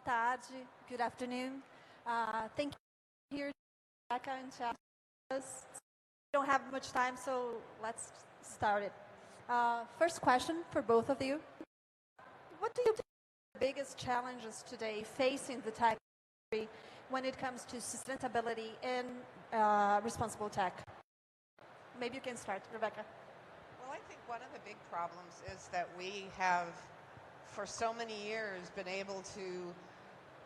Boa tarde. Good afternoon. Thank you here, Rebecca and Thiago. We don't have much time, so let's start it. First question for both of you. What do you think are the biggest challenges today facing the tech industry when it comes to sustainability and responsible tech? Maybe you can start, Rebecca. Well, I think one of the big problems is that we have, for so many years, been able to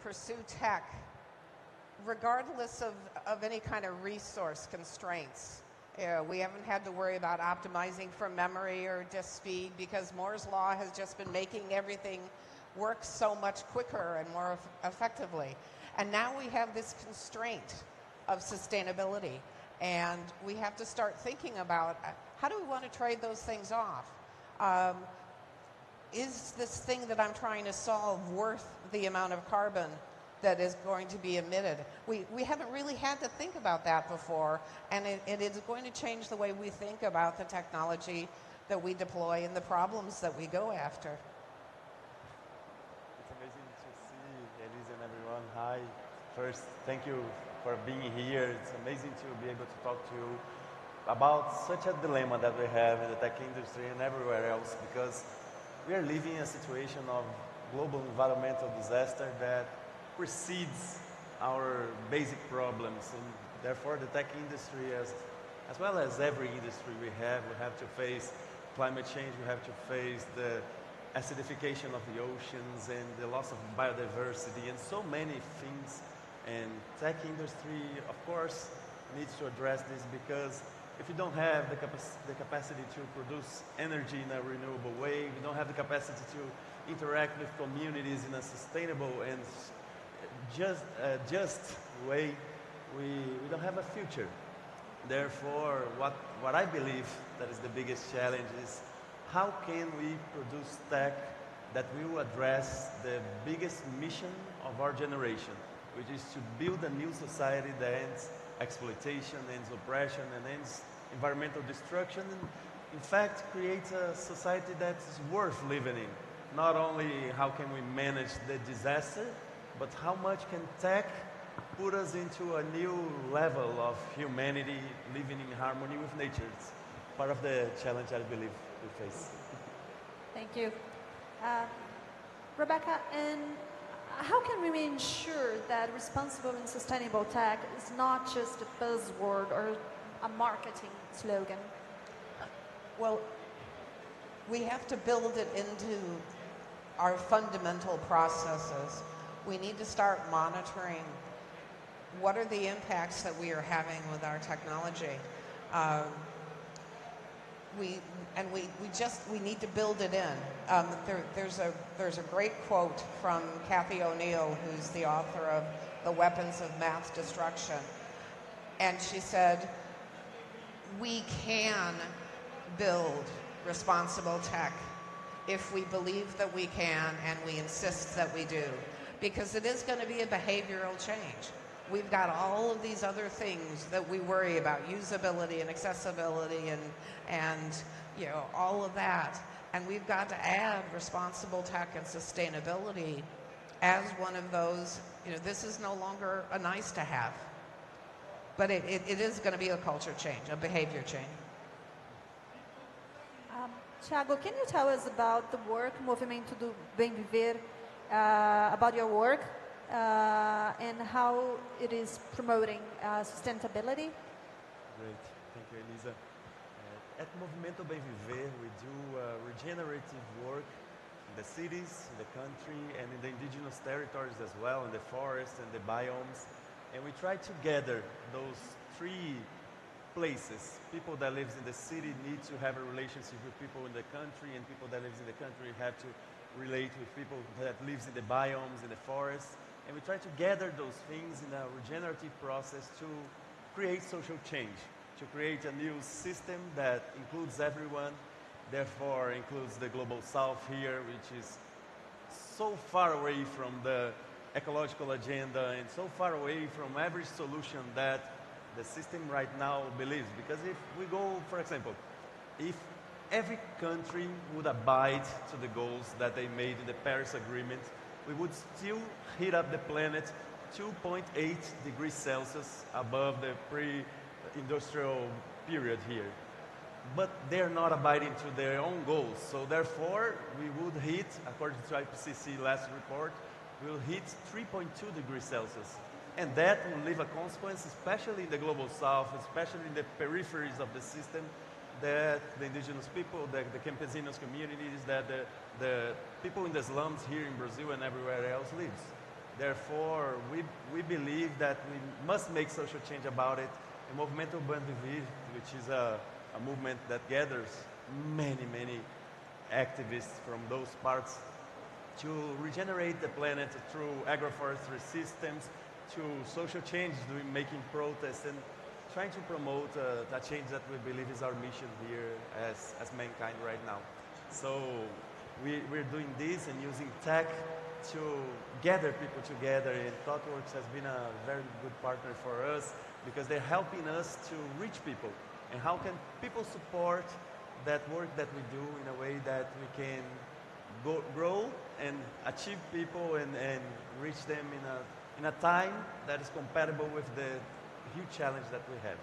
pursue tech regardless of any kind of resource constraints. We haven't had to worry about optimizing for memory or disk speed because Moore's law has just been making everything work so much quicker and more effectively. And now we have this constraint of sustainability, and we have to start thinking about how do we want to trade those things off? Is this thing that I'm trying to solve worth the amount of carbon that is going to be emitted? We haven't really had to think about that before, and it is going to change the way we think about the technology that we deploy and the problems that we go after. It's amazing to see Elisa and everyone. Hi. First, thank you for being here. It's amazing to be able to talk to you about such a dilemma that we have in the tech industry and everywhere else, because we are living a situation of global environmental disaster that precedes our basic problems, and therefore the tech industry, as well as every industry we have to face climate change, we have to face the acidification of the oceans and the loss of biodiversity and so many things. And tech industry, of course, needs to address this, because if you don't have the capacity to produce energy in a renewable way, we don't have the capacity to interact with communities in a sustainable and just way, we don't have a future. Therefore, what I believe that is the biggest challenge is how can we produce tech that will address the biggest mission of our generation, which is to build a new society that ends exploitation, ends oppression, and ends environmental destruction, and in fact creates a society that is worth living in. Not only how can we manage the disaster, but how much can tech put us into a new level of humanity living in harmony with nature. It's part of the challenge I believe we face. Thank you. Rebecca, and how can we ensure that responsible and sustainable tech is not just a buzzword or a marketing slogan? Well, we have to build it into our fundamental processes. We need to start monitoring what are the impacts that we are having with our technology. We need to build it in. There's a great quote from Cathy O'Neill, who's the author of The Weapons of Mass Destruction. And she said, we can build responsible tech if we believe that we can and we insist that we do. Because it is going to be a behavioral change. We've got all of these other things that we worry about, usability and accessibility and you know, all of that. And we've got to add responsible tech and sustainability as one of those. You know, this is no longer a nice to have, but it is going to be a culture change, a behavior change. Thiago, can you tell us about the work Movimento Bem Viver, about your work and how it is promoting sustainability? Great, thank you, Elisa. At Movimento Bem Viver, we do regenerative work in the cities, in the country, and in the indigenous territories as well, in the forests and the biomes. And we try to gather those three places. People that lives in the city need to have a relationship with people in the country, and people that lives in the country have to relate with people that lives in the biomes, in the forests. And we try to gather those things in a regenerative process to create social change, to create a new system that includes everyone, therefore includes the Global South here, which is so far away from the ecological agenda and so far away from every solution that the system right now believes. Because if we go, for example, if every country would abide to the goals that they made in the Paris Agreement, we would still heat up the planet 2.8 degrees Celsius above the pre-industrial period here. But they're not abiding to their own goals. So therefore, we would hit, according to IPCC last report, we'll hit 3.2 degrees Celsius. And that will leave a consequence, especially in the global south, especially in the peripheries of the system, that the indigenous people, the campesinos communities, that the people in the slums here in Brazil and everywhere else lives. Therefore, we believe that we must make social change about it. And Movimento Bem Viver, which is a movement that gathers many activists from those parts to regenerate the planet through agroforestry systems, to social change, doing making protests, and trying to promote a change that we believe is our mission here as mankind right now. So we're doing this and using tech to gather people together, and Thoughtworks has been a very good partner for us because they're helping us to reach people. And how can people support that work that we do in a way that we can grow and achieve people and reach them in a time that is compatible with the huge challenge that we have.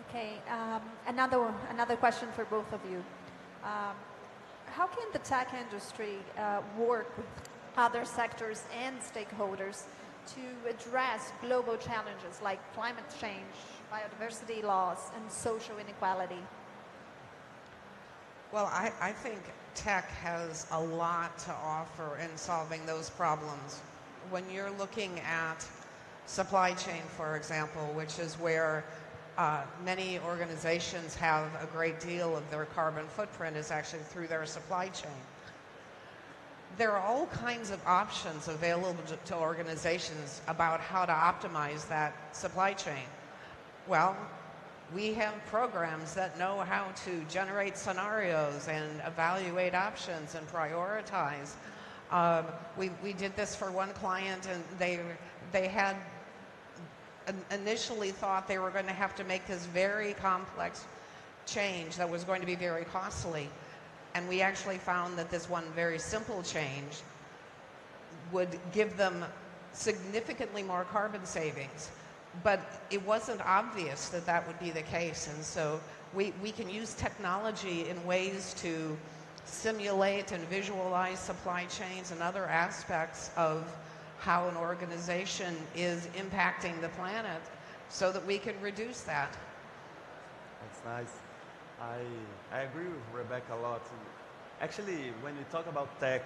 Okay, another question for both of you. How can the tech industry work with other sectors and stakeholders to address global challenges like climate change, biodiversity loss, and social inequality? Well, I think tech has a lot to offer in solving those problems. When you're looking at supply chain, for example, which is where many organizations have a great deal of their carbon footprint is actually through their supply chain. There are all kinds of options available to organizations about how to optimize that supply chain. Well, we have programs that know how to generate scenarios and evaluate options and prioritize. We did this for one client, and they had initially thought they were going to have to make this very complex change that was going to be very costly. And we actually found that this one very simple change would give them significantly more carbon savings. But it wasn't obvious that that would be the case. And so we can use technology in ways to simulate and visualize supply chains and other aspects of how an organization is impacting the planet so that we can reduce that. That's nice. I agree with Rebecca a lot. Actually, when we talk about tech,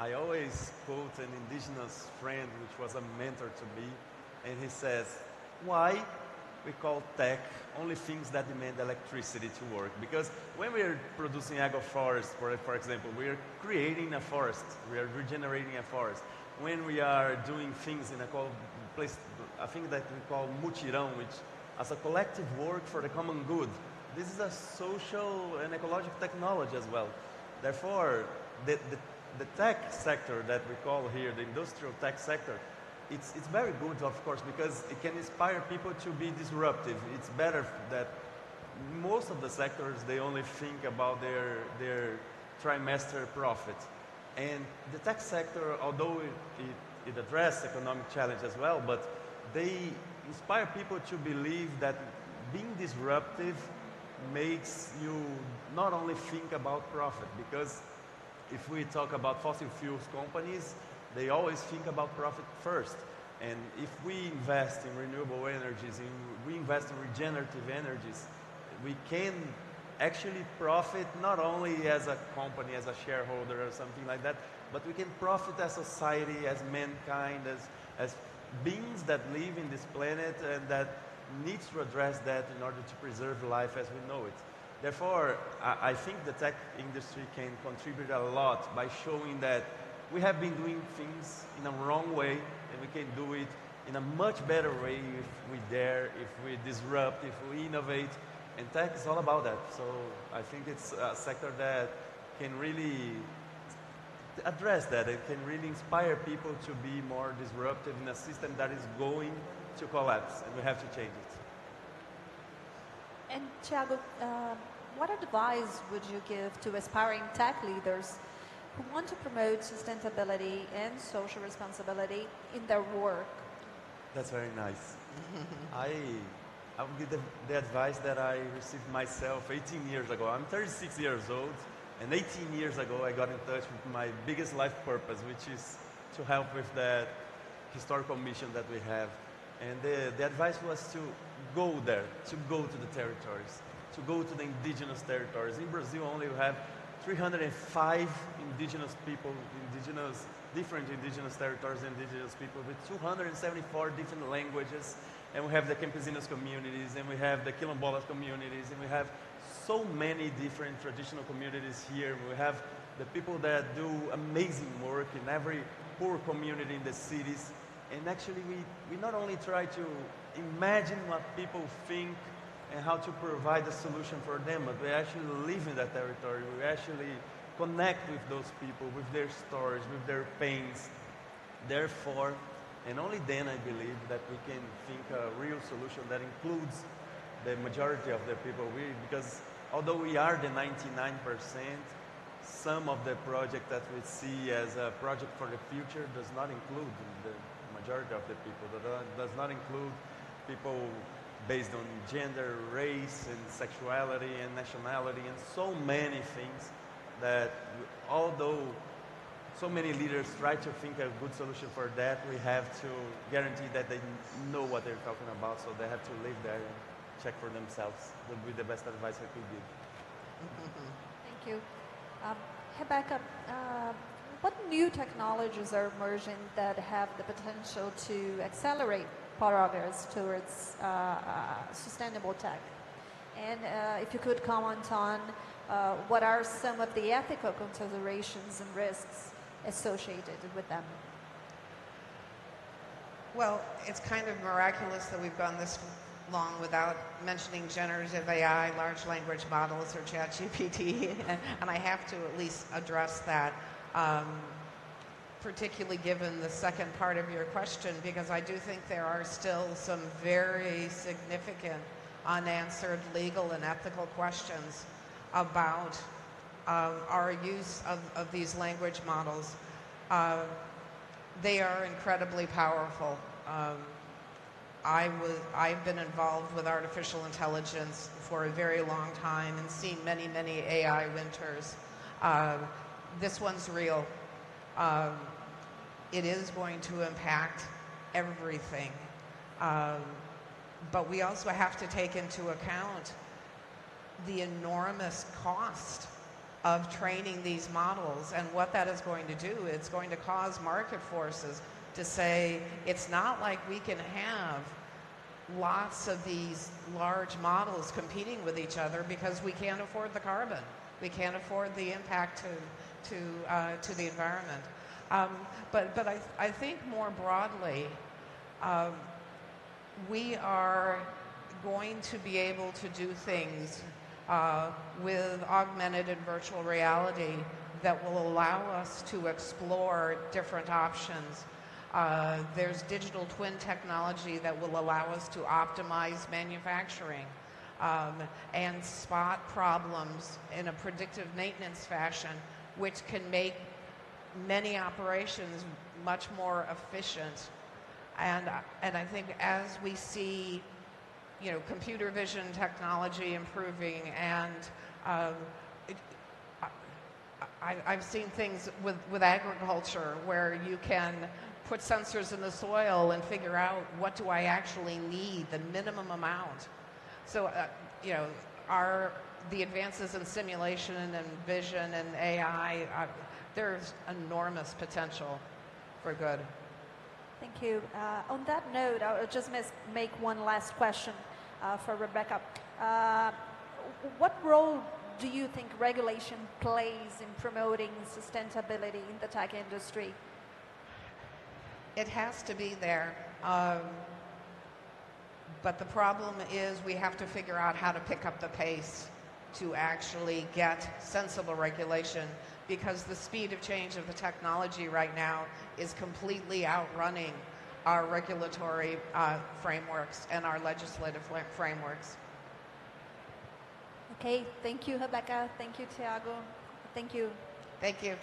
I always quote an indigenous friend, which was a mentor to me, and he says, why we call tech only things that demand electricity to work? Because when we are producing agroforest, for example, we are creating a forest, we are regenerating a forest. When we are doing things in a thing that we call mutirão, which as a collective work for the common good, this is a social and ecological technology as well. Therefore, the tech sector that we call here, the industrial tech sector, it's very good, of course, because it can inspire people to be disruptive. It's better that most of the sectors, they only think about their trimester profit. And the tech sector, although it addresses economic challenge as well, but they inspire people to believe that being disruptive makes you not only think about profit, because if we talk about fossil fuels companies, they always think about profit first. And if we invest in renewable energies, we invest in regenerative energies, we can actually profit not only as a company, as a shareholder or something like that, but we can profit as society, as mankind, as beings that live in this planet and that needs to address that in order to preserve life as we know it. Therefore, I think the tech industry can contribute a lot by showing that we have been doing things in a wrong way, and we can do it in a much better way if we dare, if we disrupt, if we innovate. And tech is all about that. So I think it's a sector that can really address that. It can really inspire people to be more disruptive in a system that is going to collapse, and we have to change it. And Thiago, what advice would you give to aspiring tech leaders who want to promote sustainability and social responsibility in their work? That's very nice. I would give the advice that I received myself 18 years ago. I'm 36 years old, and 18 years ago I got in touch with my biggest life purpose, which is to help with that historical mission that we have. And the advice was to go there, to go to the territories, to go to the indigenous territories. In Brazil only we have 305 indigenous people, different indigenous territories, indigenous people with 274 different languages. And we have the campesinos communities, and we have the quilombolas communities, and we have so many different traditional communities here. We have the people that do amazing work in every poor community in the cities. And actually we not only try to imagine what people think and how to provide a solution for them, but we actually live in that territory. We actually connect with those people, with their stories, with their pains. Therefore, and only then I believe that we can think a real solution that includes the majority of the people. Because although we are the 99%, some of the project that we see as a project for the future does not include the majority of the people. That does not include people based on gender, race, and sexuality, and nationality, and so many things that although so many leaders try to think a good solution for that, we have to guarantee that they know what they're talking about, so they have to live there and check for themselves. That would be the best advice I could give. Thank you. Rebecca, what new technologies are emerging that have the potential to accelerate progress towards sustainable tech? And if you could comment on what are some of the ethical considerations and risks associated with them? Well, it's kind of miraculous that we've gone this long without mentioning generative AI, large language models, or ChatGPT, and I have to at least address that, particularly given the second part of your question, because I do think there are still some very significant unanswered legal and ethical questions about our use of these language models. They are incredibly powerful. I've been involved with artificial intelligence for a very long time and seen many, many AI winters. This one's real. It is going to impact everything. But we also have to take into account the enormous cost of training these models and what that is going to do. It's going to cause market forces to say it's not like we can have lots of these large models competing with each other because we can't afford the carbon. We can't afford the impact to the environment. But I think more broadly, we are going to be able to do things with augmented and virtual reality that will allow us to explore different options. There's digital twin technology that will allow us to optimize manufacturing and spot problems in a predictive maintenance fashion, which can make many operations much more efficient. And I think as we see, computer vision technology improving, and I've seen things with agriculture where you can put sensors in the soil and figure out what do I actually need, the minimum amount. So, the advances in simulation and vision and AI, there's enormous potential for good. Thank you. On that note, I'll just make one last question for Rebecca. What role do you think regulation plays in promoting sustainability in the tech industry? It has to be there. But the problem is we have to figure out how to pick up the pace to actually get sensible regulation, because the speed of change of the technology right now is completely outrunning our regulatory frameworks and our legislative frameworks. Okay, thank you, Rebecca. Thank you, Thiago. Thank you. Thank you.